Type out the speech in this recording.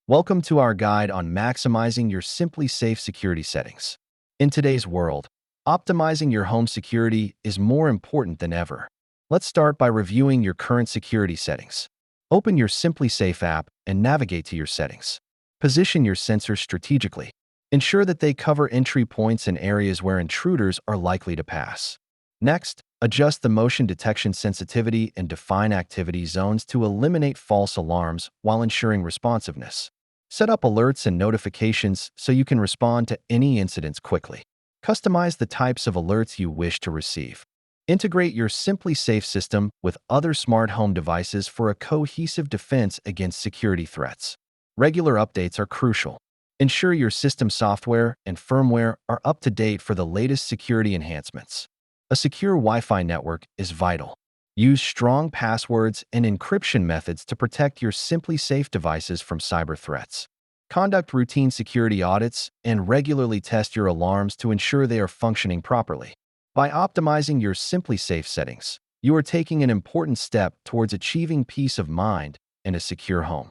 Welcome to our guide on maximizing your SimpliSafe security settings. In today's world, optimizing your home security is more important than ever. Let's start by reviewing your current security settings. Open your SimpliSafe app and navigate to your settings. Position your sensors strategically. Ensure that they cover entry points and areas where intruders are likely to pass. Next, adjust the motion detection sensitivity and define activity zones to eliminate false alarms while ensuring responsiveness. Set up alerts and notifications so you can respond to any incidents quickly. Customize the types of alerts you wish to receive. Integrate your SimpliSafe system with other smart home devices for a cohesive defense against security threats. Regular updates are crucial. Ensure your system software and firmware are up to date for the latest security enhancements. A secure Wi-Fi network is vital. Use strong passwords and encryption methods to protect your SimpliSafe devices from cyber threats. Conduct routine security audits and regularly test your alarms to ensure they are functioning properly. By optimizing your SimpliSafe settings, you are taking an important step towards achieving peace of mind and a secure home.